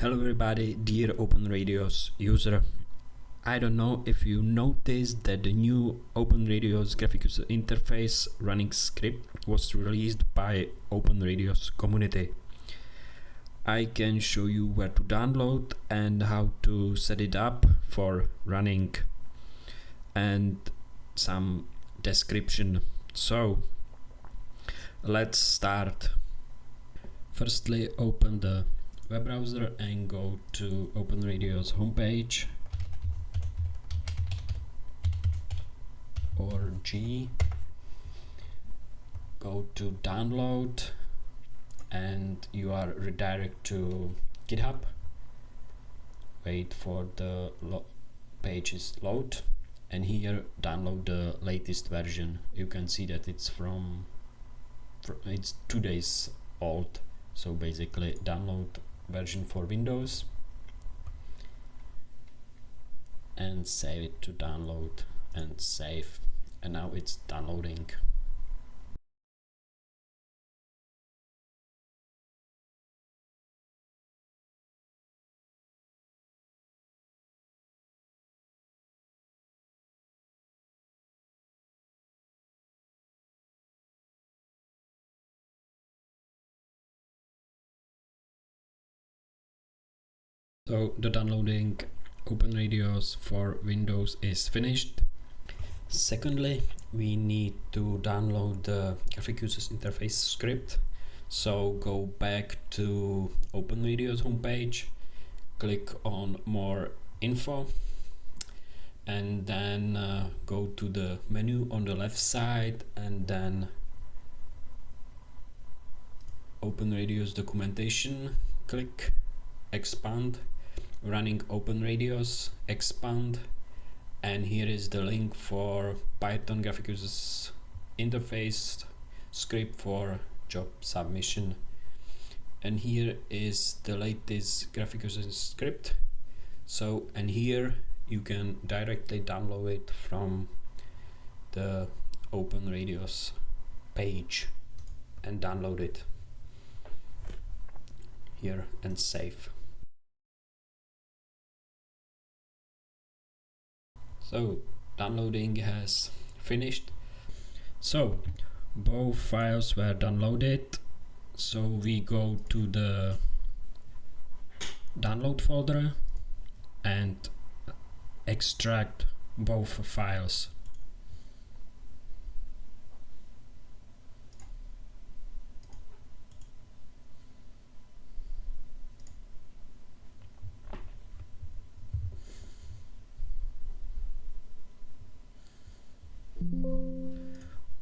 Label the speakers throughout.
Speaker 1: Hello everybody, dear OpenRadioss user. I don't know if you noticed that the new OpenRadioss graphic user interface running script was released by OpenRadioss community. I can show you where to download and how to set it up for running and some description. So let's start. Firstly, open the web browser and go to OpenRadioss homepage or G. Go to download and you are redirected to GitHub. Wait for the pages load and here download the latest version. You can see that it's it's 2 days old. So basically download version for Windows and save it to download and save, and now it's downloading. So the downloading OpenRadioss for Windows is finished. Secondly, we need to download the graphic user interface script. So go back to OpenRadioss homepage, click on more info, and then go to the menu on the left side and then OpenRadioss documentation, click expand, running OpenRadioss, expand, and here is the link for Python graphic user interface script for job submission, and here is the latest graphic user script. So, and here you can directly download it from the OpenRadioss page and download it here and save. So downloading has finished. So both files were downloaded. So we go to the download folder and extract both files.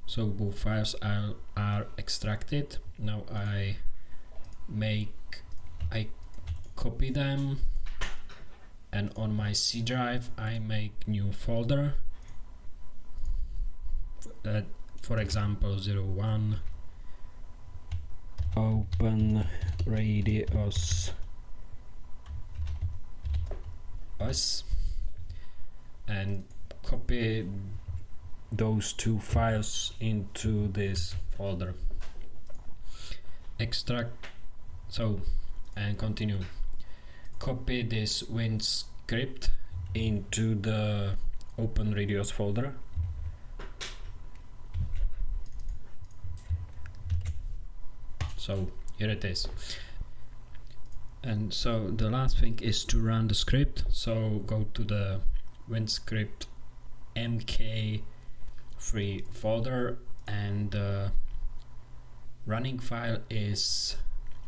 Speaker 1: So both files are extracted. Now I copy them, and on my C drive I make new folder, for example 01 OpenRadioss us, and copy those two files into this folder. Extract, so, and continue. Copy this Win script into the OpenRadioss folder. So here it is. And so the last thing is to run the script. So go to the Win script mk3 folder, and the running file is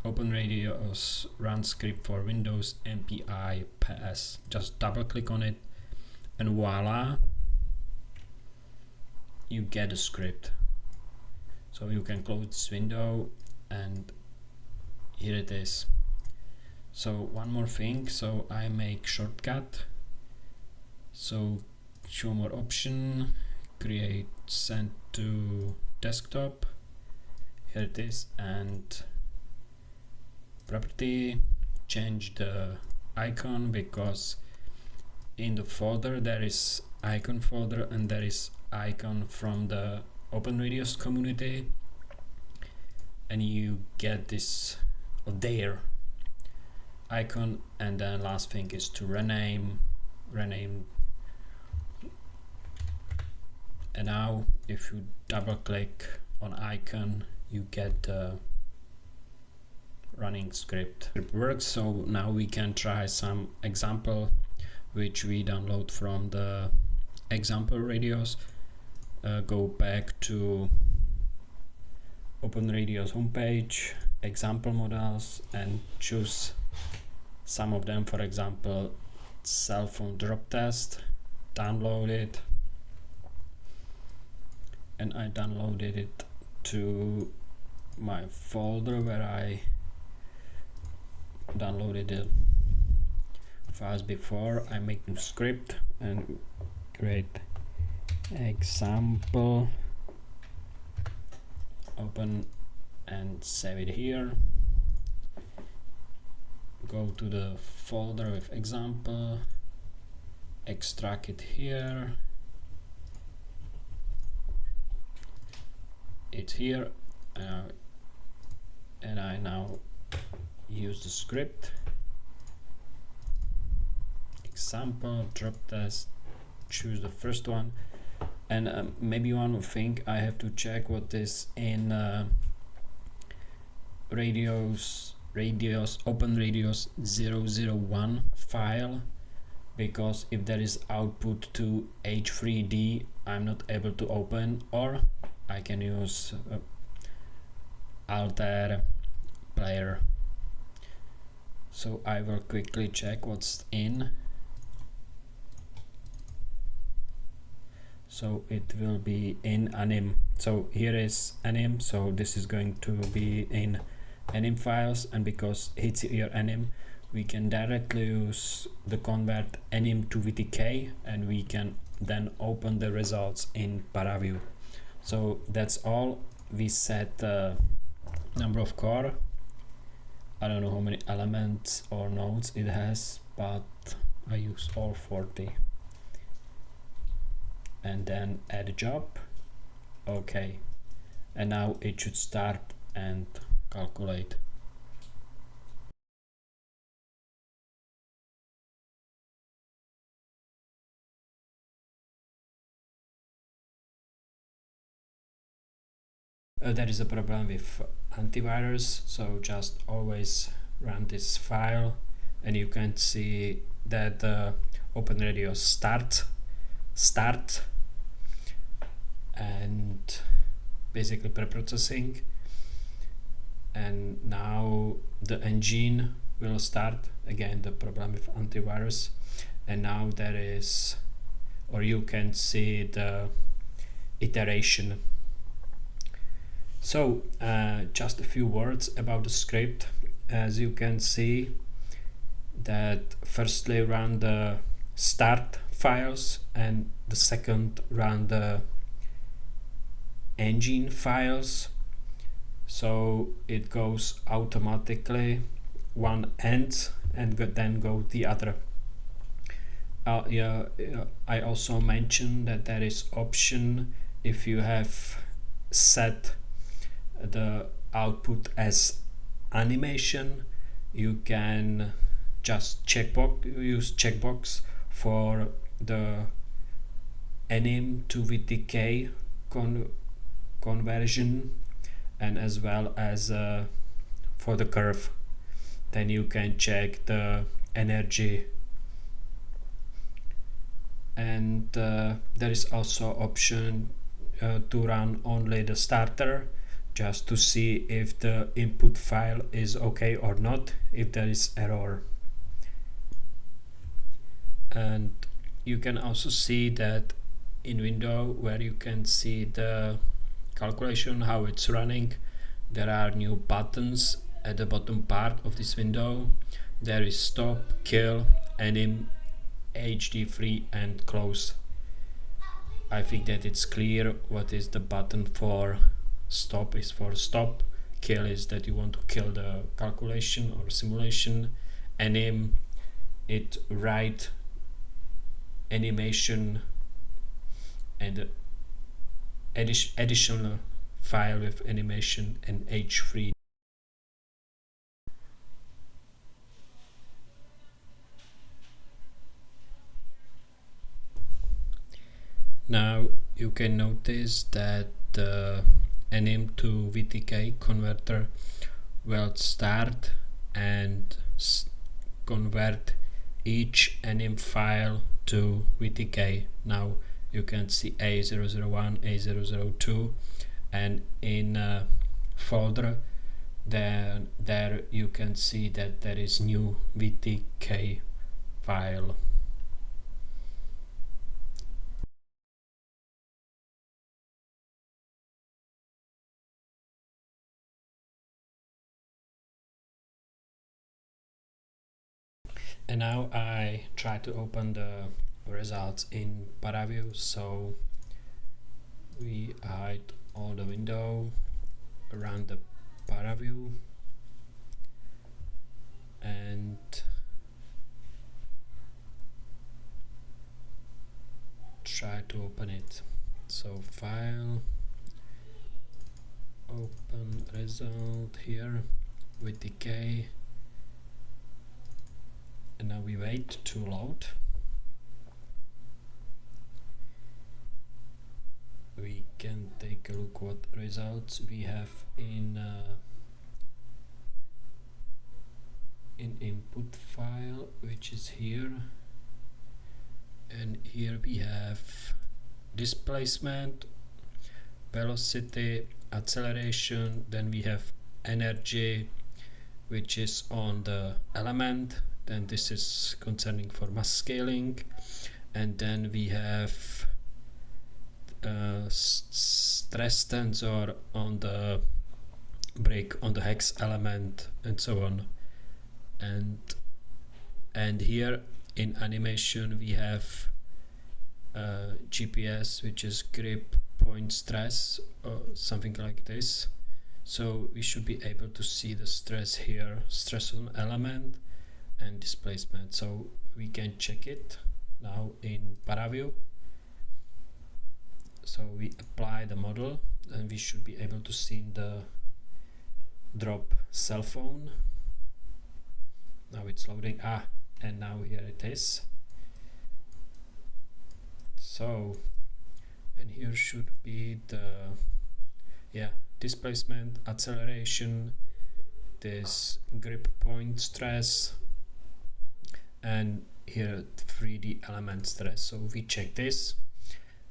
Speaker 1: OpenRadioss run script for Windows MPI PS. Just double click on it and voila, you get a script. So you can close this window and here it is. So one more thing, so I make shortcut. So show more option, create send to desktop, here it is, and property, change the icon, because in the folder there is icon folder and there is icon from the OpenRadioss community, and you get this there. icon, and then last thing is to rename. And now if you double click on icon, you get the running script. It works. So now we can try some example which we download from the example radios. Go back to OpenRadioss homepage, example models, and choose some of them. For example, cell phone drop test, download it, and I downloaded it to my folder where I downloaded the files before. I make new script and create example, open and save it here. Go to the folder with example, extract it here, it's here, and I now use the script, example, drop test, choose the first one, and maybe one thing I have to check what is in OpenRadioss 001 file, because if there is output to H3D, I'm not able to open, or I can use alter player. So I will quickly check what's in. So it will be in anim. So here is anim, so this is going to be in anim files, and because it's here anim, we can directly use the convert anim to VTK, and we can then open the results in ParaView. So that's all. We set number of core. I don't know how many elements or nodes it has, but I use all 40. And then add a job. Okay, and now it should start and calculate. There is a problem with antivirus, so just always run this file, and you can see that OpenRadioss start and basically preprocessing, and now the engine will start. Again, the problem with antivirus, and now there is, or you can see the iteration. So just a few words about the script. As you can see, that firstly run the start files, and the second run the engine files. So it goes automatically, one ends and then go the other. I also mentioned that there is option if you have set the output as animation, you can just use checkbox for the anim to VTK conversion, and as well as for the curve. Then you can check the energy, and there is also option to run only the starter, just to see if the input file is okay or not, if there is error. And you can also see that in window where you can see the calculation, how it's running, there are new buttons at the bottom part of this window. There is stop, kill, anim, HD free, and close. I think that it's clear what is the button for. Stop is for stop, kill is that you want to kill the calculation or simulation, anim, it write animation and additional file with animation, and H3. Now you can notice that the enim to VTK converter will start and convert each enim file to VTK. Now you can see A001, A002, and in a folder there you can see that there is new VTK file. And now I try to open the results in ParaView, so we hide all the window around the ParaView and try to open it. So file, open result here with decay, and now we wait to load. We can take a look what results we have in input file, which is here, and here we have displacement, velocity, acceleration, then we have energy, which is on the element, then this is concerning for mass scaling, and then we have stress tensor on the brick, on the hex element, and so on. And here in animation we have GPS, which is grip point stress, or something like this. So we should be able to see the stress here, stress on element and displacement. So we can check it now in ParaView. So we apply the model and we should be able to see the drop cell phone. Now it's loading, and now here it is. So, and here should be the displacement, acceleration, this grip point stress, and here 3D element stress. So we check this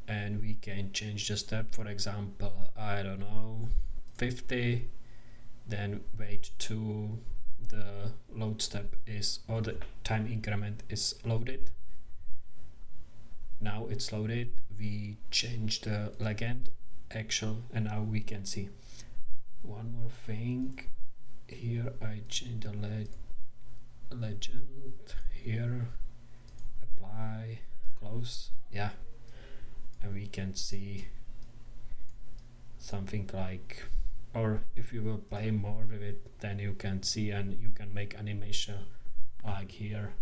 Speaker 1: and we can change the step, for example, I don't know, 50, then wait to the load step is, or the time increment is loaded. Now it's loaded, we change the legend actual, and now we can see. One more thing, here I change the legend, here apply, close, and we can see something like, or if you will play more with it, then you can see and you can make animation like here.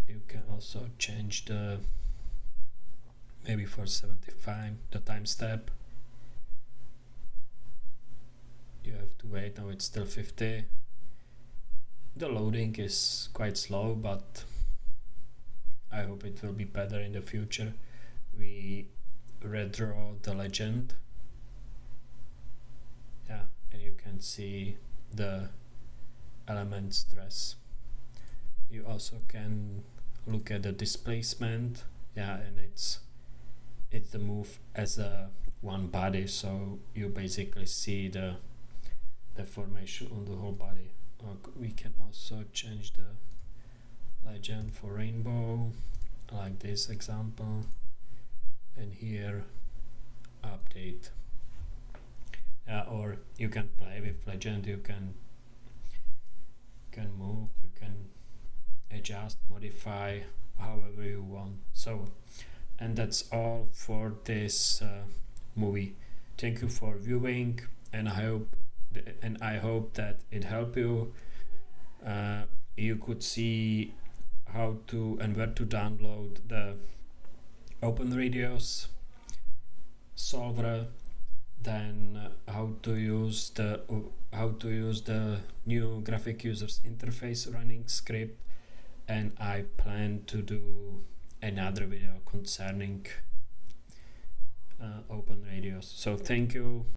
Speaker 1: You can also change the, maybe for 75, the time step. You have to wait, now it's still 50. The loading is quite slow, but I hope it will be better in the future. We redraw the legend. And you can see the element stress. You also can look at the displacement, and it's the move as a one body, so you basically see the deformation on the whole body. We can also change the legend for rainbow, like this example, and here update. Or you can play with legend, you can move, you can adjust, modify however you want. So, and that's all for this movie. Thank you for viewing, and I hope that it helped you. You could see how to and where to download the OpenRadioss Solver, then how to use the new graphic users interface running script, and I plan to do another video concerning OpenRadioss. So thank you.